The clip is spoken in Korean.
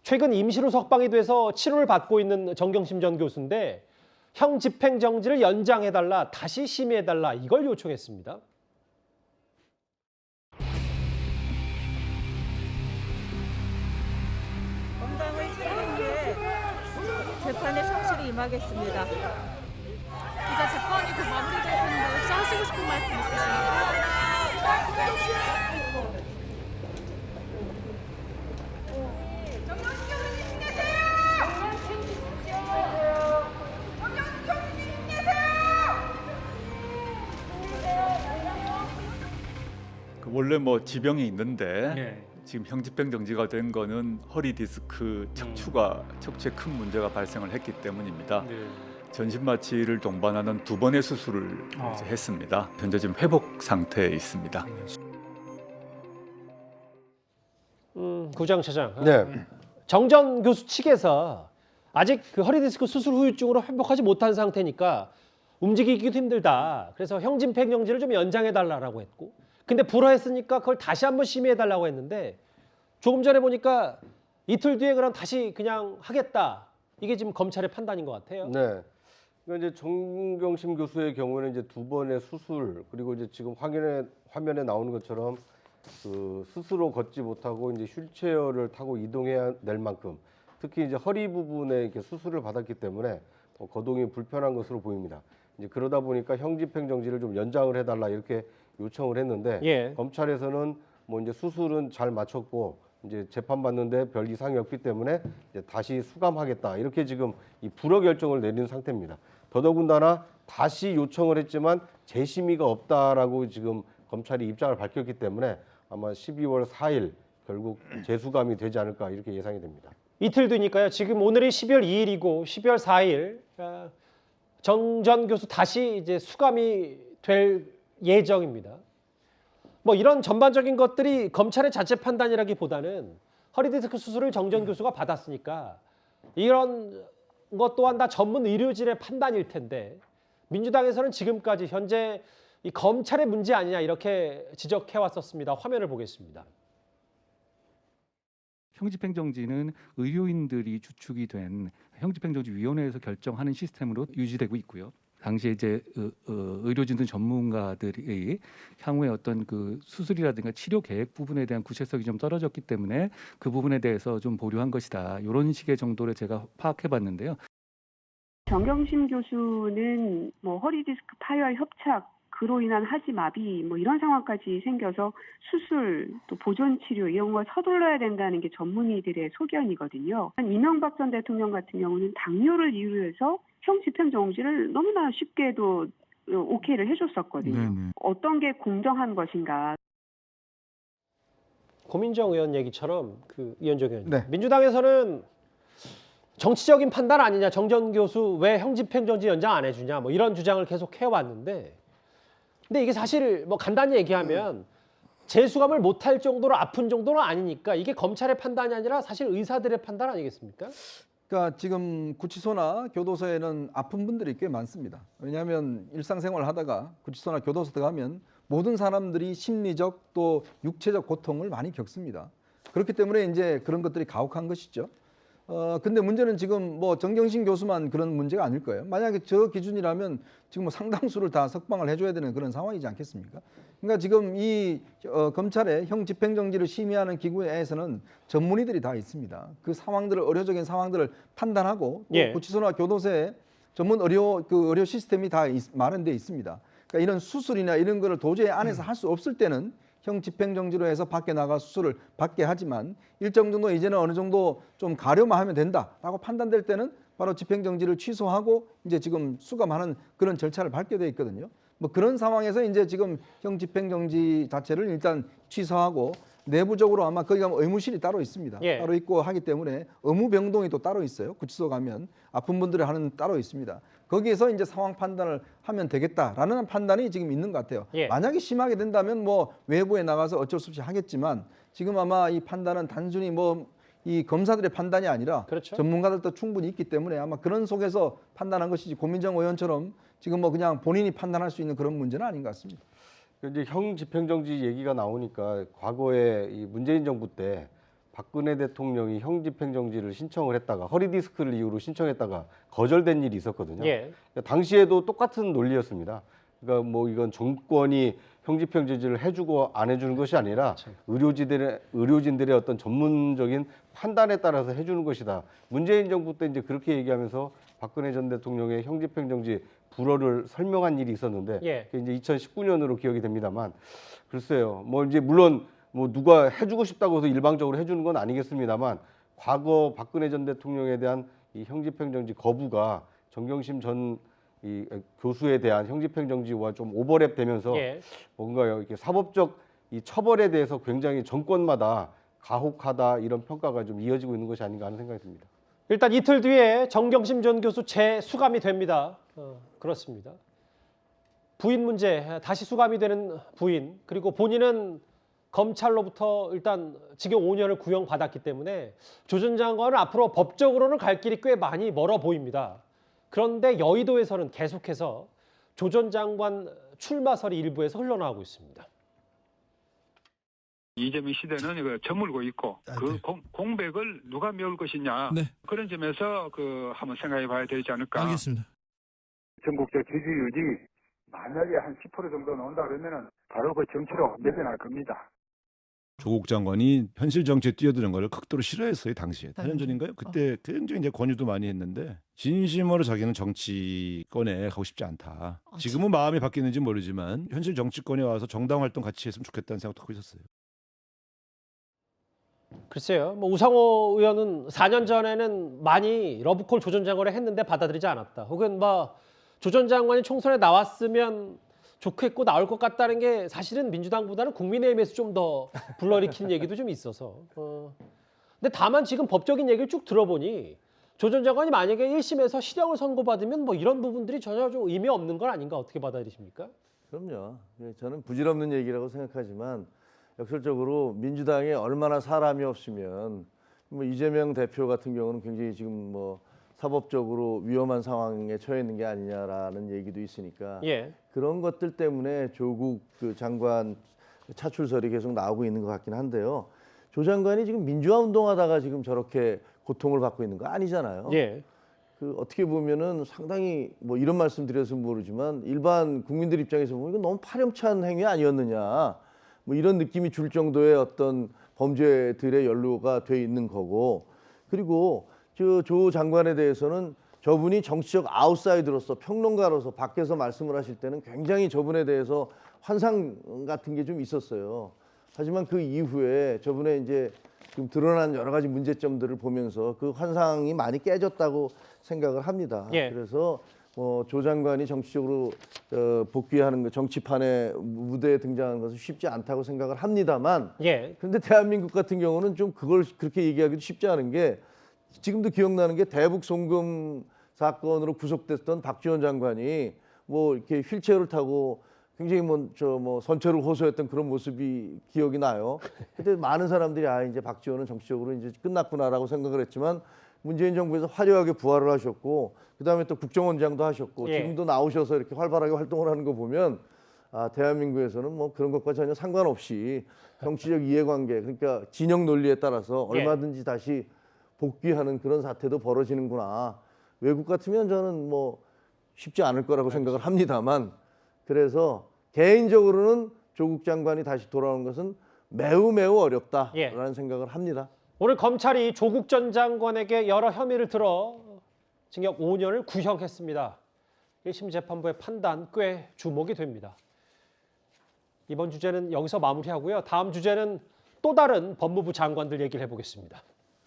최근 임시로 석방이 돼서 치료를 받고 있는 정경심 전 교수인데 형 집행정지를 연장해달라, 다시 심의해달라 이걸 요청했습니다. 정당을 차린 후에 재판에 성실히 임하겠습니다. 이제 재판이 곧 마무리될 텐데 혹시 하시고 싶은 말씀 있으신가요? 정경심 교수님 힘내세요! 정경심 교수님 힘내세요! 원래 뭐 지병이 있는데 네. 지금 형집행 정지가 된 거는 허리 디스크 척추에 큰 문제가 발생을 했기 때문입니다. 네. 전신 마취를 동반하는 2번의 수술을 이제 했습니다. 현재 지금 회복 상태에 있습니다. 구장차장. 네. 정 전 교수 측에서 아직 그 허리 디스크 수술 후유증으로 회복하지 못한 상태니까 움직이기도 힘들다. 그래서 형 집행정지를 좀 연장해달라고 했고, 근데 불허했으니까 그걸 다시 한번 심의해달라고 했는데 조금 전에 보니까 이틀 뒤에 그럼 다시 그냥 하겠다. 이게 지금 검찰의 판단인 것 같아요. 네. 그러니까 이제 정경심 교수의 경우에는 이제 2번의 수술, 그리고 이제 지금 화면에 나오는 것처럼 그 스스로 걷지 못하고 이제 휠체어를 타고 이동해야 될 만큼, 특히 이제 허리 부분에 이렇게 수술을 받았기 때문에 거동이 불편한 것으로 보입니다. 이제 그러다 보니까 형집행정지를 좀 연장을 해달라 이렇게 요청을 했는데, 예. 검찰에서는 뭐 이제 수술은 잘 마쳤고 이제 재판 받는데 별 이상이 없기 때문에 이제 다시 수감하겠다 이렇게 지금 이 불허 결정을 내린 상태입니다. 더더군다나 다시 요청을 했지만 재심의가 없다라고 지금 검찰이 입장을 밝혔기 때문에 아마 12월 4일 결국 재수감이 되지 않을까 이렇게 예상이 됩니다. 이틀 뒤니까요. 지금 오늘이 12월 2일이고 12월 4일 정 전 교수 다시 이제 수감이 될 예정입니다. 뭐 이런 전반적인 것들이 검찰의 자체 판단이라기보다는 허리디스크 수술을 정 전 교수가 받았으니까 이런 것 또한 다 전문 의료진의 판단일 텐데, 민주당에서는 지금까지 현재 이 검찰의 문제 아니냐 이렇게 지적해 왔었습니다. 화면을 보겠습니다. 형집행정지는 의료인들이 주축이 된 형집행정지위원회에서 결정하는 시스템으로 유지되고 있고요. 당시에 이제 의료진들 전문가들이 향후에 어떤 그 수술이라든가 치료 계획 부분에 대한 구체성이 좀 떨어졌기 때문에 그 부분에 대해서 좀 보류한 것이다. 이런 식의 정도를 제가 파악해봤는데요. 정경심 교수는 뭐 허리 디스크 파열 협착 그로 인한 하지 마비 뭐 이런 상황까지 생겨서 수술 또 보존 치료 이런 걸 서둘러야 된다는 게 전문의들의 소견이거든요. 이명박 전 대통령 같은 경우는 당뇨를 이유로 해서 형 집행정지를 너무나 쉽게도 오케이를 해줬었거든요. 네네. 어떤 게 공정한 것인가. 고민정 의원 얘기처럼 그 이현정 의원, 네. 민주당에서는 정치적인 판단 아니냐, 정 전 교수 왜 형집행정지 연장 안 해주냐, 뭐 이런 주장을 계속 해왔는데, 근데 이게 사실 뭐 간단히 얘기하면 재수감을 못할 정도로 아픈 정도는 아니니까 이게 검찰의 판단이 아니라 사실 의사들의 판단 아니겠습니까? 그러니까 지금 구치소나 교도소에는 아픈 분들이 꽤 많습니다. 왜냐하면 일상생활을 하다가 구치소나 교도소 들어가면 모든 사람들이 심리적 또 육체적 고통을 많이 겪습니다. 그렇기 때문에 이제 그런 것들이 가혹한 것이죠. 근데 문제는 지금 뭐 정경심 교수만 그런 문제가 아닐 거예요. 만약에 저 기준이라면 지금 뭐 상당수를 다 석방을 해줘야 되는 그런 상황이지 않겠습니까? 그러니까 지금 이 검찰의 형 집행정지를 심의하는 기구에서는 전문의들이 다 있습니다. 그 상황들을 의료적인 상황들을 판단하고 또 예. 구치소나 교도소에 전문 의료 시스템이 다 마련돼 있습니다. 그러니까 이런 수술이나 이런 거를 도저히 안에서 할 수 없을 때는 형 집행정지로 해서 밖에 나가 수술을 받게 하지만 일정 정도 이제는 어느 정도 좀 가려만 하면 된다라고 판단될 때는 바로 집행정지를 취소하고 이제 지금 수감하는 그런 절차를 밟게 돼 있거든요. 뭐 그런 상황에서 이제 지금 형 집행정지 자체를 일단 취소하고 내부적으로 아마 거기 가면 의무실이 따로 있습니다. 예. 따로 있고 하기 때문에 의무병동이 또 따로 있어요. 구치소 가면 아픈 분들이 하는 따로 있습니다. 거기에서 이제 상황 판단을 하면 되겠다라는 판단이 지금 있는 것 같아요. 예. 만약에 심하게 된다면 뭐 외부에 나가서 어쩔 수 없이 하겠지만 지금 아마 이 판단은 단순히 뭐 이 검사들의 판단이 아니라 그렇죠. 전문가들도 충분히 있기 때문에 아마 그런 속에서 판단한 것이지 고민정 의원처럼 지금 뭐 그냥 본인이 판단할 수 있는 그런 문제는 아닌 것 같습니다. 이제 형 집행정지 얘기가 나오니까 과거에 이 문재인 정부 때 박근혜 대통령이 형집행정지를 신청을 했다가 허리디스크를 이유로 신청했다가 거절된 일이 있었거든요. 예. 그러니까 당시에도 똑같은 논리였습니다. 그러니까 뭐 이건 정권이 형집행정지를 해주고 안 해주는 것이 아니라 의료진들의 어떤 전문적인 판단에 따라서 해주는 것이다. 문재인 정부 때 이제 그렇게 얘기하면서 박근혜 전 대통령의 형집행정지 불허를 설명한 일이 있었는데 예. 그게 이제 2019년으로 기억이 됩니다만 글쎄요. 뭐 이제 물론 뭐 누가 해주고 싶다고 해서 일방적으로 해주는 건 아니겠습니다만 과거 박근혜 전 대통령에 대한 이 형집행정지 거부가 정경심 전 이 교수에 대한 형집행정지와 좀 오버랩 되면서 예. 뭔가 이렇게 사법적 이 처벌에 대해서 굉장히 정권마다 가혹하다 이런 평가가 좀 이어지고 있는 것이 아닌가 하는 생각이 듭니다. 일단 이틀 뒤에 정경심 전 교수 재수감이 됩니다. 그렇습니다. 부인 문제 다시 수감이 되는 부인 그리고 본인은 검찰로부터 일단 징역 5년을 구형받았기 때문에 조 전 장관은 앞으로 법적으로는 갈 길이 꽤 많이 멀어 보입니다. 그런데 여의도에서는 계속해서 조 전 장관 출마설이 일부에서 흘러나오고 있습니다. 이재명 시대는 이거 저물고 있고 그 공백을 누가 메울 것이냐 그런 점에서 한번 생각해 봐야 되지 않을까. 알겠습니다. 전국적 지지율이 만약에 한 10% 정도 나온다 그러면은 바로 그 정치로 내려날 겁니다. 조국 장관이 현실 정치에 뛰어드는 걸 극도로 싫어했어요. 당시에 8년 전인가요? 그때 굉장히 이제 권유도 많이 했는데 진심으로 자기는 정치권에 가고 싶지 않다. 지금은 마음이 바뀌는지 모르지만 현실 정치권에 와서 정당 활동 같이 했으면 좋겠다는 생각도 하고 있었어요. 글쎄요. 뭐 우상호 의원은 4년 전에는 많이 러브콜 조 전 장관을 했는데 받아들이지 않았다. 혹은 뭐 조 전 장관이 총선에 나왔으면 좋겠고 나올 것 같다는 게 사실은 민주당보다는 국민의힘에서 좀 더 불러일으킨 얘기도 좀 있어서. 근데 다만 지금 법적인 얘기를 쭉 들어보니 조 전 장관이 만약에 1심에서 실형을 선고받으면 뭐 이런 부분들이 전혀 좀 의미 없는 건 아닌가 어떻게 받아들이십니까? 그럼요. 저는 부질없는 얘기라고 생각하지만 역설적으로 민주당에 얼마나 사람이 없으면 뭐 이재명 대표 같은 경우는 굉장히 지금 뭐 사법적으로 위험한 상황에 처해 있는 게 아니냐라는 얘기도 있으니까 예. 그런 것들 때문에 조국 그 장관 차출설이 계속 나오고 있는 것 같긴 한데요. 조 장관이 지금 민주화 운동하다가 지금 저렇게 고통을 받고 있는 거 아니잖아요. 예. 그 어떻게 보면은 상당히 뭐 이런 말씀 드려서 모르지만 일반 국민들 입장에서 보면 이거 너무 파렴치한 행위 아니었느냐. 뭐 이런 느낌이 줄 정도의 어떤 범죄들의 연루가 돼 있는 거고 그리고 조 장관에 대해서는 저분이 정치적 아웃사이더로서 평론가로서 밖에서 말씀을 하실 때는 굉장히 저분에 대해서 환상 같은 게 좀 있었어요. 하지만 그 이후에 저분의 이제 좀 드러난 여러 가지 문제점들을 보면서 그 환상이 많이 깨졌다고 생각을 합니다. 예. 그래서 조 장관이 정치적으로 복귀하는 거, 정치판의 무대에 등장하는 것은 쉽지 않다고 생각을 합니다만, 예. 그런데 대한민국 같은 경우는 좀 그걸 그렇게 얘기하기도 쉽지 않은 게 지금도 기억나는 게 대북 송금 사건으로 구속됐던 박지원 장관이 뭐 이렇게 휠체어를 타고 굉장히 선처를 호소했던 그런 모습이 기억이 나요. 그때 많은 사람들이 이제 박지원은 정치적으로 이제 끝났구나라고 생각을 했지만 문재인 정부에서 화려하게 부활을 하셨고 그다음에 또 국정원장도 하셨고 예. 지금도 나오셔서 이렇게 활발하게 활동을 하는 거 보면 대한민국에서는 뭐 그런 것과 전혀 상관없이 정치적 이해관계 그러니까 진영 논리에 따라서 얼마든지 다시 복귀하는 그런 사태도 벌어지는구나. 외국 같으면 저는 뭐 쉽지 않을 거라고 생각을 합니다만 그래서 개인적으로는 조국 장관이 다시 돌아오는 것은 매우 어렵다라는 생각을 합니다. 오늘 검찰이 조국 전 장관에게 여러 혐의를 들어 징역 5년을 구형했습니다. 1심 재판부의 판단 꽤 주목이 됩니다. 이번 주제는 여기서 마무리하고요. 다음 주제는 또 다른 법무부 장관들 얘기를 해보겠습니다.